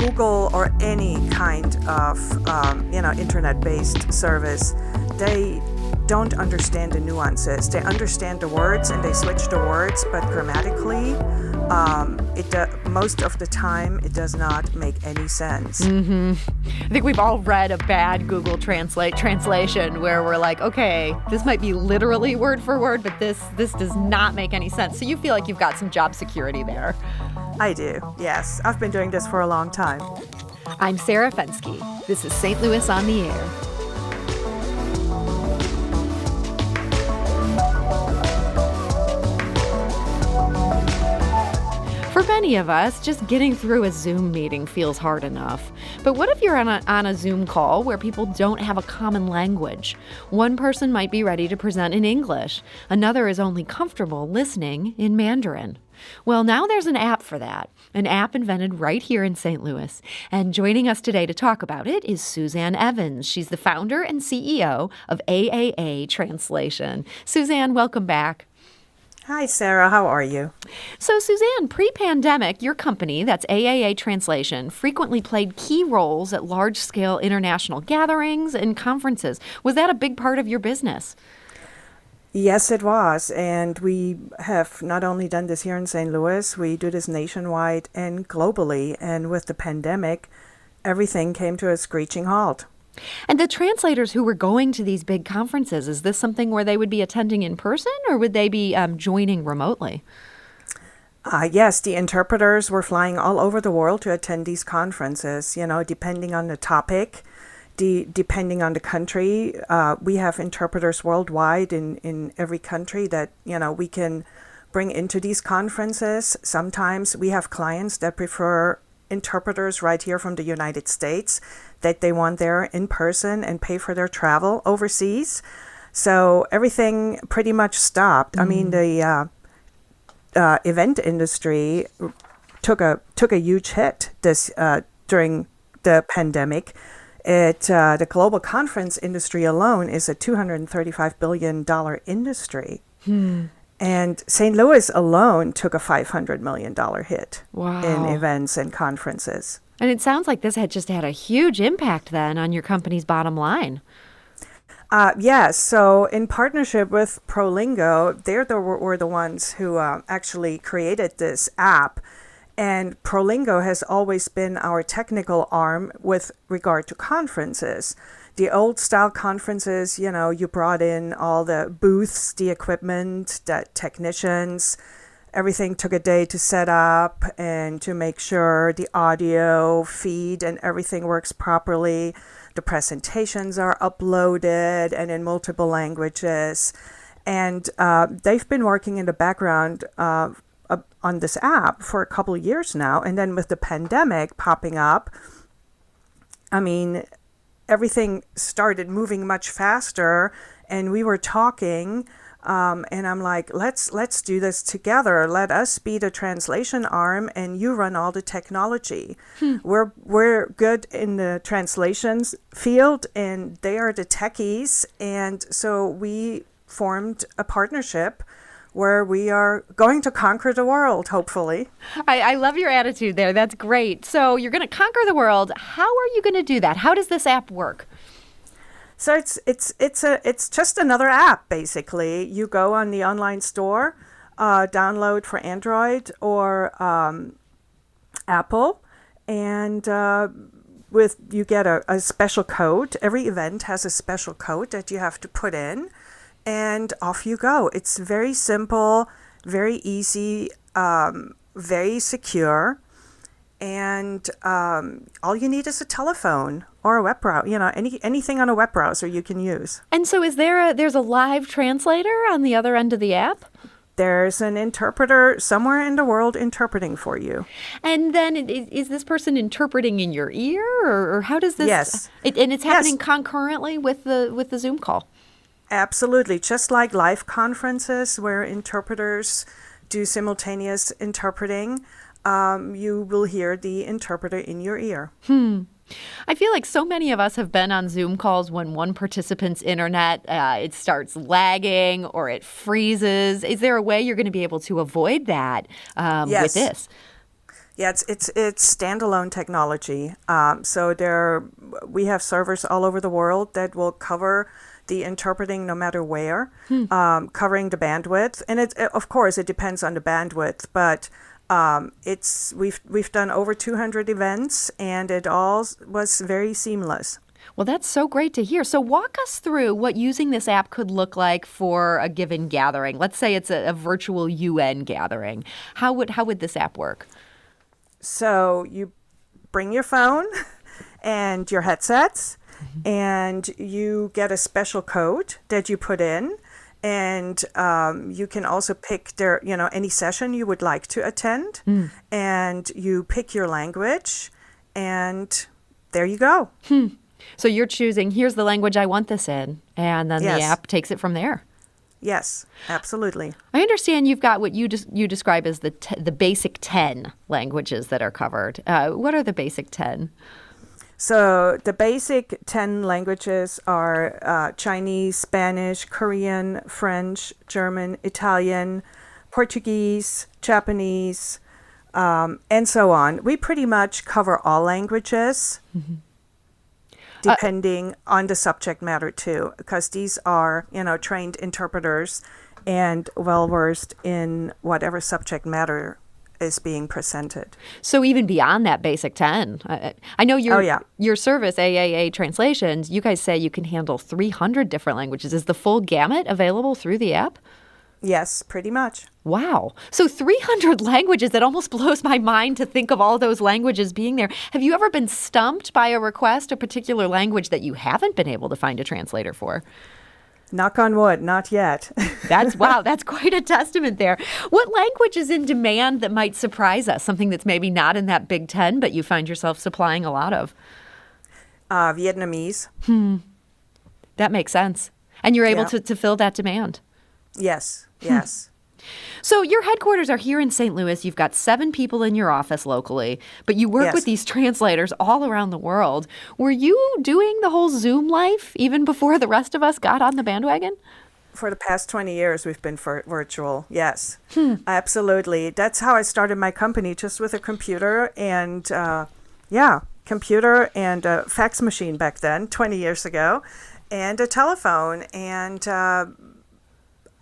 Google or any kind of, internet-based service, they don't understand the nuances. They understand the words and they switch the words, but grammatically, most of the time, it does not make any sense. I think we've all read a bad Google translation where we're like, okay, this might be literally word for word, but this does not make any sense. So you feel like you've got some job security there. I do, yes. I've been doing this for a long time. I'm Sarah Fensky. This is St. Louis on the Air. For many of us, just getting through a Zoom meeting feels hard enough. But what if you're on a Zoom call where people don't have a common language? One person might be ready to present in English. Another is only comfortable listening in Mandarin. Well, now there's an app for that, an app invented right here in St. Louis. And joining us today to talk about it is Susanne Evens. She's the founder and CEO of AAA Translation. Susanne, welcome back. Hi, Sarah. How are you? So, Susanne, pre-pandemic, your company, that's AAA Translation, frequently played key roles at large-scale international gatherings and conferences. Was that a big part of your business? Yes, it was. And we have not only done this here in St. Louis, we do this nationwide and globally. And with the pandemic, everything came to a screeching halt. And the translators who were going to these big conferences, is this something where they would be attending in person or would they be joining remotely? Yes, the interpreters were flying all over the world to attend these conferences, depending on the topic, depending on the country. We have interpreters worldwide in every country that, we can bring into these conferences. Sometimes we have clients that prefer interpreters right here from the United States that they want there in person and pay for their travel overseas. So everything pretty much stopped. I mean, the event industry took a huge hit during the pandemic. The global conference industry alone is a $235 billion industry. And St. Louis alone took a $500 million hit in events and conferences. And it sounds like this had a huge impact then on your company's bottom line. Yes. So in partnership with Prolingo, they were the ones who actually created this app. And Prolingo has always been our technical arm with regard to conferences. The old style conferences, you brought in all the booths, the equipment, the technicians. Everything took a day to set up and to make sure the audio feed and everything works properly. The presentations are uploaded and in multiple languages. And they've been working in the background on this app for a couple of years now. And then with the pandemic popping up, everything started moving much faster. And we were talking, and I'm like, let's do this together. Let us be the translation arm, and you run all the technology. We're good in the translations field, and they are the techies. And so we formed a partnership where we are going to conquer the world, hopefully. I love your attitude there. That's great. So you're going to conquer the world. How are you going to do that? How does this app work? So it's just another app, basically. You go on the online store, download for Android or Apple, and you get a special code. Every event has a special code that you have to put in, and off you go. It's very simple, very easy, very secure. And all you need is a telephone or a web browser, anything on a web browser you can use. And so there's a live translator on the other end of the app? There's an interpreter somewhere in the world interpreting for you. And then is this person interpreting in your ear, or how does this? Yes. And it's happening concurrently with the Zoom call? Absolutely. Just like live conferences where interpreters do simultaneous interpreting, you will hear the interpreter in your ear. I feel like so many of us have been on Zoom calls when one participant's internet, it starts lagging or it freezes. Is there a way you're going to be able to avoid that with this? Yeah, it's standalone technology. So we have servers all over the world that will cover the interpreting no matter where, covering the bandwidth, and of course it depends on the bandwidth, but it's we've done over 200 events, and it all was very seamless. Well, that's so great to hear. So walk us through what using this app could look like for a given gathering. Let's say it's a virtual UN gathering. How would this app work? So you bring your phone and your headsets, and you get a special code that you put in, and you can also pick any session you would like to attend, and you pick your language, and there you go. So you're choosing, here's the language I want this in, and then Yes. the app takes it from there. Yes, absolutely. I understand you've got what you describe as the basic 10 languages that are covered. What are the basic 10? So the basic 10 languages are Chinese, Spanish, Korean, French, German, Italian, Portuguese, Japanese, and so on. We pretty much cover all languages, depending on the subject matter too, because these are, trained interpreters and well-versed in whatever subject matter is being presented. So even beyond that basic 10, I know your Oh, yeah. your service, AAA Translations, you guys say you can handle 300 different languages. Is the full gamut available through the app? Yes, pretty much. Wow. So 300 languages, that almost blows my mind to think of all those languages being there. Have you ever been stumped by a request, a particular language that you haven't been able to find a translator for? Knock on wood, not yet. Wow, that's quite a testament there. What language is in demand that might surprise us? Something that's maybe not in that Big Ten, but you find yourself supplying a lot of? Vietnamese. That makes sense. And you're able Yeah. to fill that demand. Yes, yes. So your headquarters are here in St. Louis. You've got 7 people in your office locally, but you work Yes. with these translators all around the world. Were you doing the whole Zoom life even before the rest of us got on the bandwagon? For the past 20 years, we've been virtual. Yes, absolutely. That's how I started my company, just with a computer and, computer and a fax machine back then, 20 years ago, and a telephone, and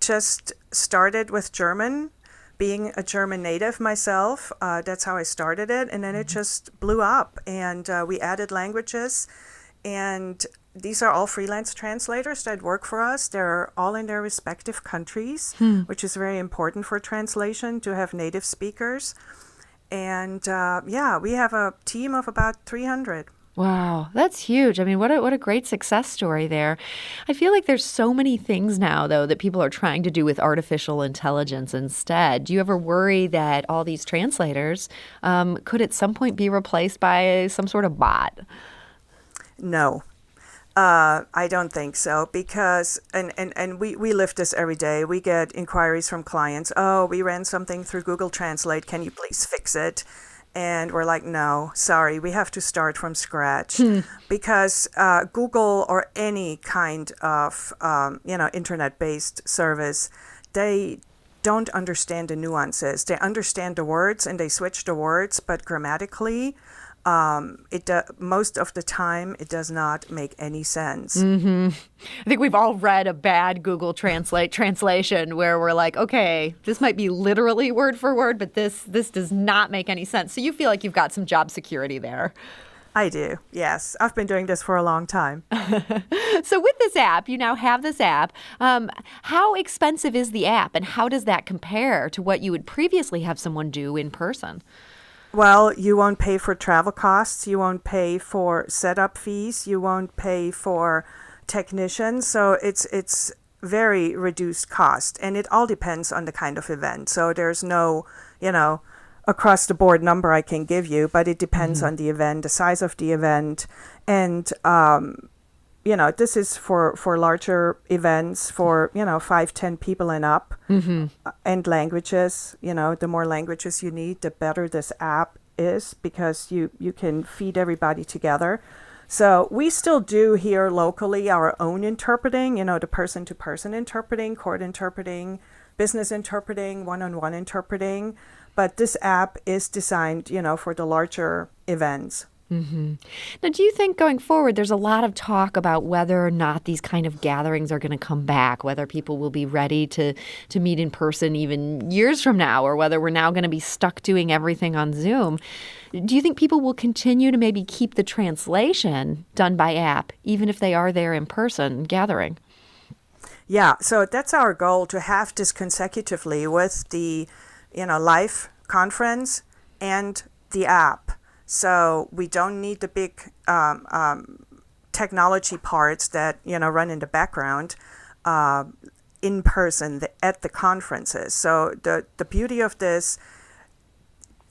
just started with German, being a German native myself. That's how I started it, and then it just blew up, and we added languages, and these are all freelance translators that work for us. They're all in their respective countries, which is very important for translation, to have native speakers. And we have a team of about 300. Wow, that's huge. I mean, what a great success story there. I feel like there's so many things now, though, that people are trying to do with artificial intelligence instead. Do you ever worry that all these translators could at some point be replaced by some sort of bot? No. I don't think so, because, and we live this every day. We get inquiries from clients. Oh, we ran something through Google Translate. Can you please fix it? And we're like, no, sorry, we have to start from scratch, because Google or any kind of, internet-based service, they don't understand the nuances. They understand the words and they switch the words, but grammatically, most of the time, it does not make any sense. I think we've all read a bad Google Translate translation where we're like, okay, this might be literally word for word, but this does not make any sense. So you feel like you've got some job security there. I do, yes. I've been doing this for a long time. So with this app, you now have this app. How expensive is the app, and how does that compare to what you would previously have someone do in person? Well, you won't pay for travel costs. You won't pay for setup fees. You won't pay for technicians. So it's very reduced cost. And it all depends on the kind of event. So there's no, across the board number I can give you, but it depends on the event, the size of the event. And, this is for larger events, for, 5-10 people and up, and languages. The more languages you need, the better this app is, because you can feed everybody together. So we still do here locally our own interpreting, the person-to-person interpreting, court interpreting, business interpreting, one-on-one interpreting. But this app is designed, for the larger events. Now, do you think going forward, there's a lot of talk about whether or not these kind of gatherings are going to come back, whether people will be ready to meet in person even years from now, or whether we're now going to be stuck doing everything on Zoom? Do you think people will continue to maybe keep the translation done by app, even if they are there in person gathering? Yeah, so that's our goal, to have this consecutively with the, live conference and the app. So we don't need the big technology parts that, run in the background in person at the conferences. So the beauty of this,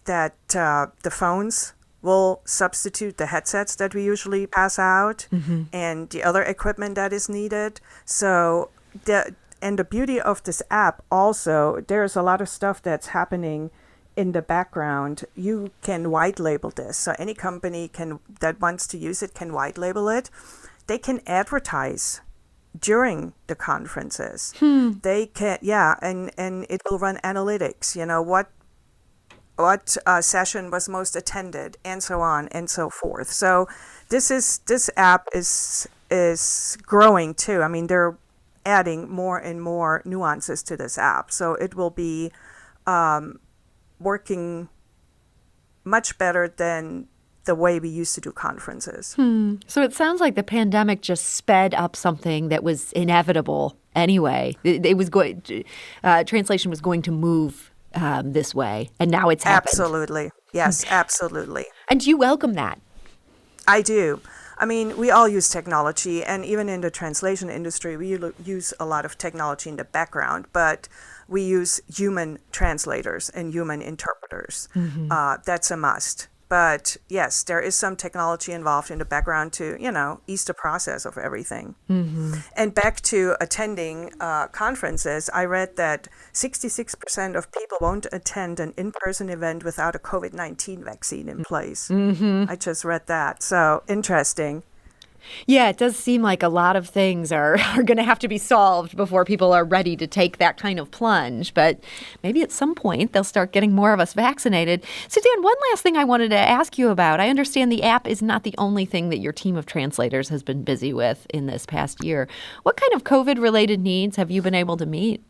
that the phones will substitute the headsets that we usually pass out and the other equipment that is needed. So the beauty of this app also, there's a lot of stuff that's happening in the background. You can white label this. So any company that wants to use it can white label it. They can advertise during the conferences. They can, and it will run analytics, what session was most attended, and so on and so forth. So this app is growing too. I mean, they're adding more and more nuances to this app. So it will be working much better than the way we used to do conferences. So it sounds like the pandemic just sped up something that was inevitable anyway. It was translation was going to move this way, and now it's happened. Absolutely. Yes, absolutely. And do you welcome that? I do. I mean, we all use technology, and even in the translation industry, we use a lot of technology in the background, but we use human translators and human interpreters. That's a must. But yes, there is some technology involved in the background to, ease the process of everything. And back to attending conferences, I read that 66% of people won't attend an in-person event without a COVID-19 vaccine in place. I just read that. So interesting. Yeah, it does seem like a lot of things are going to have to be solved before people are ready to take that kind of plunge. But maybe at some point they'll start getting more of us vaccinated. So, Dan, one last thing I wanted to ask you about. I understand the app is not the only thing that your team of translators has been busy with in this past year. What kind of COVID-related needs have you been able to meet?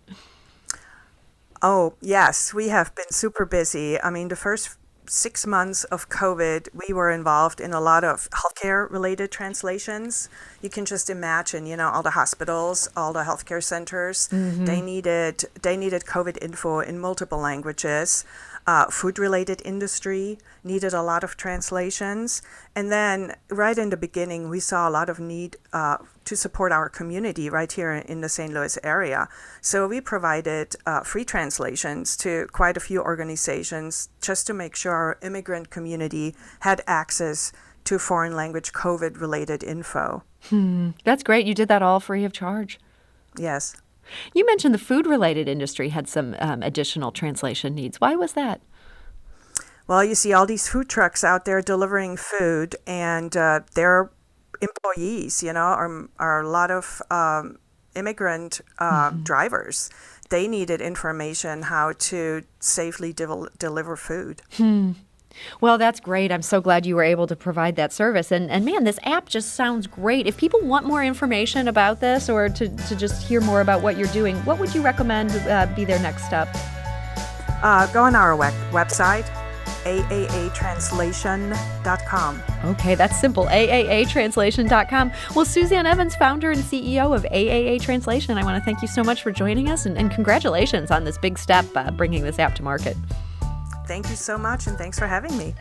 Oh, yes, we have been super busy. I mean, the first 6 months of COVID, we were involved in a lot of healthcare-related translations. You can just imagine, all the hospitals, all the healthcare centers, they needed COVID info in multiple languages. Food-related industry needed a lot of translations. And then right in the beginning, we saw a lot of need to support our community right here in the St. Louis area. So we provided free translations to quite a few organizations just to make sure our immigrant community had access to foreign language COVID-related info. That's great. You did that all free of charge. Yes. You mentioned the food-related industry had some additional translation needs. Why was that? Well, you see all these food trucks out there delivering food, and their employees, are a lot of immigrant drivers. They needed information how to safely deliver food. Well, that's great. I'm so glad you were able to provide that service. And man, this app just sounds great. If people want more information about this or to just hear more about what you're doing, what would you recommend be their next step? Go on our website, aaatranslation.com. Okay, that's simple, aaatranslation.com. Well, Susanne Evens, founder and CEO of AAA Translation, I want to thank you so much for joining us and congratulations on this big step bringing this app to market. Thank you so much, and thanks for having me.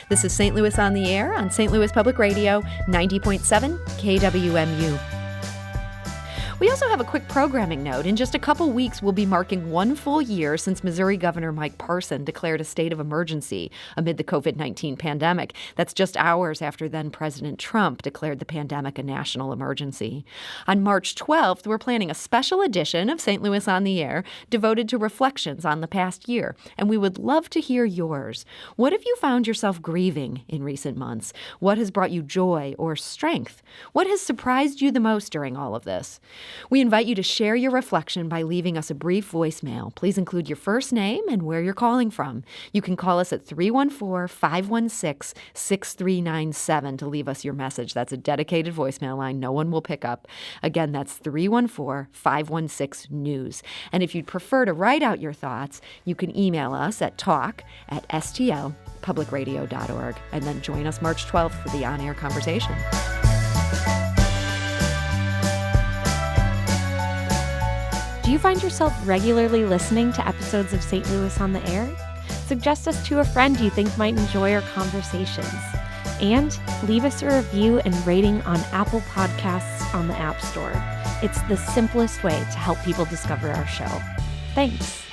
This is St. Louis on the Air on St. Louis Public Radio, 90.7 KWMU. We also have a quick programming note. In just a couple weeks, we'll be marking 1 full year since Missouri Governor Mike Parson declared a state of emergency amid the COVID-19 pandemic. That's just hours after then President Trump declared the pandemic a national emergency. On March 12th, we're planning a special edition of St. Louis on the Air devoted to reflections on the past year, and we would love to hear yours. What have you found yourself grieving in recent months? What has brought you joy or strength? What has surprised you the most during all of this? We invite you to share your reflection by leaving us a brief voicemail. Please include your first name and where you're calling from. You can call us at 314-516-6397 to leave us your message. That's a dedicated voicemail line no one will pick up. Again, that's 314-516-NEWS. And if you'd prefer to write out your thoughts, you can email us at talk@stlpublicradio.org and then join us March 12th for the on-air conversation. Do you find yourself regularly listening to episodes of St. Louis on the Air? Suggest us to a friend you think might enjoy our conversations. And leave us a review and rating on Apple Podcasts on the App Store. It's the simplest way to help people discover our show. Thanks.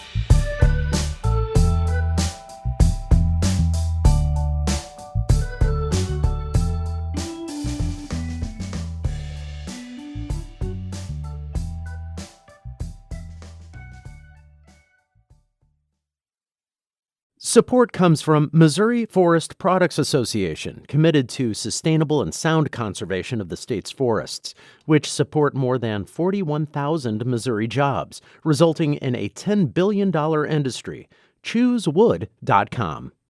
Support comes from Missouri Forest Products Association, committed to sustainable and sound conservation of the state's forests, which support more than 41,000 Missouri jobs, resulting in a $10 billion industry. ChooseWood.com.